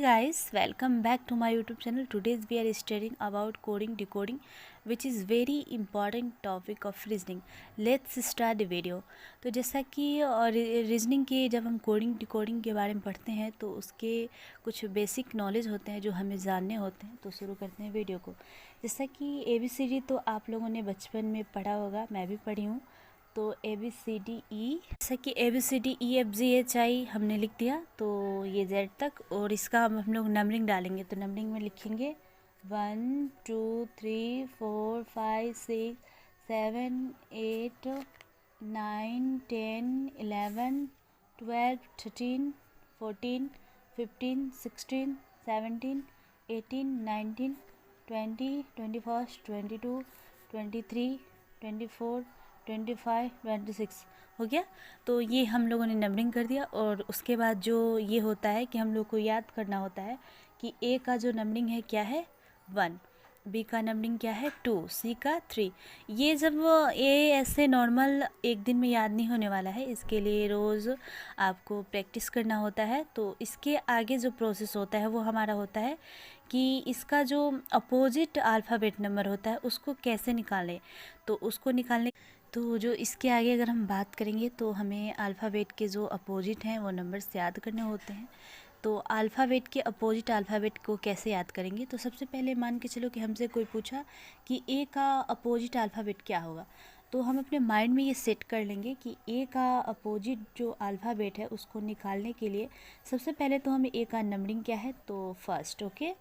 Guys, welcome back to my YouTube channel. Today we are studying about coding decoding, which is very important topic of reasoning. Let's start the video. तो जैसा कि reasoning के जब हम coding decoding के बारे में पढ़ते हैं तो उसके कुछ बेसिक नॉलेज होते हैं जो हमें जानने होते हैं। तो शुरू करते हैं वीडियो को। जैसा कि ABCD तो आप लोगों ने बचपन में पढ़ा होगा, मैं भी पढ़ी हूँ। तो ABCDE, जैसा कि ABCDEFGHI हमने लिख दिया तो ये Z तक, और इसका हम लोग नंबरिंग डालेंगे। तो नंबरिंग में लिखेंगे 1 2 3 4 5 6 7 8 9 10 11 12 13 14 15 16 17 18 19 20 21 22 23 24 25 26 हो गया। तो ये हम लोगों ने नंबरिंग कर दिया। और उसके बाद जो ये होता है कि हम लोग को याद करना होता है कि A का जो नंबरिंग है क्या है 1, B का नंबरिंग क्या है 2, C का 3। ये जब ऐसे नॉर्मल एक दिन में याद नहीं होने वाला है, इसके लिए रोज़ आपको प्रैक्टिस करना होता है। तो इसके आगे जो प्रोसेस होता है वो हमारा होता है कि इसका जो अपोजिट अल्फ़ाबेट नंबर होता है उसको कैसे निकालें। तो उसको निकालने तो जो इसके आगे अगर हम बात करेंगे तो हमें अल्फ़ाबेट के जो अपोजिट हैं वो नंबर्स याद करने होते हैं। तो अल्फ़ाबेट के अपोजिट अल्फ़ाबेट को कैसे याद करेंगे। तो सबसे पहले मान के चलो कि हमसे कोई पूछा कि A का अपोजिट अल्फ़ाबेट क्या होगा, तो हम अपने माइंड में ये सेट कर लेंगे कि A का अपोजिट जो अल्फ़ाबेट है उसको निकालने के लिए सबसे पहले तो हमें A का नंबरिंग क्या है तो फर्स्ट, ओके।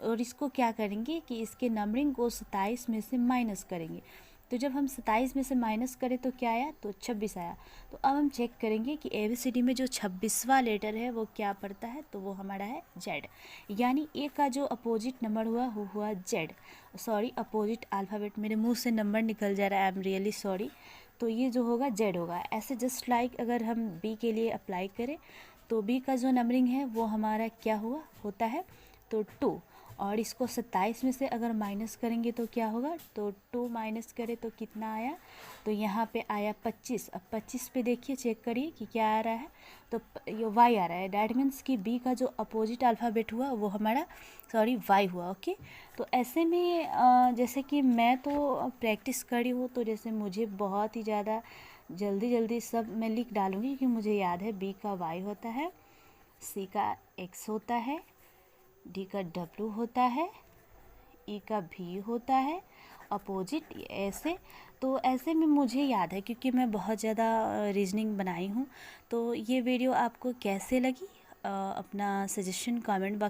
और इसको क्या करेंगे कि इसके नंबरिंग को 27 में से माइनस करेंगे। तो जब हम 27 में से माइनस करें तो क्या आया, तो 26 आया। तो अब हम चेक करेंगे कि ABCD में जो 26वां लेटर है वो क्या पड़ता है, तो वो हमारा है Z। यानी A का जो अपोजिट नंबर हुआ वो हुआ Z। सॉरी, अपोजिट अल्फ़ाबेट, मेरे मुंह से नंबर निकल जा रहा है, आई एम रियली सॉरी। तो ये जो होगा Z होगा। ऐसे जस्ट लाइक अगर हम B के लिए अप्लाई करें तो B का जो नंबरिंग है वो हमारा क्या हुआ होता है तो 2। और इसको 27 में से अगर माइनस करेंगे तो क्या होगा, तो 2 माइनस करें तो कितना आया, तो यहाँ पे आया 25। अब 25 पे देखिए, चेक करिए कि क्या आ रहा है, तो ये Y आ रहा है। डैट मीन्स कि B का जो अपोजिट अल्फ़ाबेट हुआ वो हमारा Y हुआ, ओके। तो ऐसे में जैसे कि मैं तो प्रैक्टिस करी हूँ, तो जैसे मुझे बहुत ही ज़्यादा जल्दी सब मैं लिख डालूँगी कि मुझे याद है B का Y होता है, C का X होता है, D का W होता है, E का V होता है, अपोजिट ऐसे। तो ऐसे में मुझे याद है क्योंकि मैं बहुत ज़्यादा रीजनिंग बनाई हूँ। तो ये वीडियो आपको कैसे लगी, अपना सजेशन कमेंट बॉक्स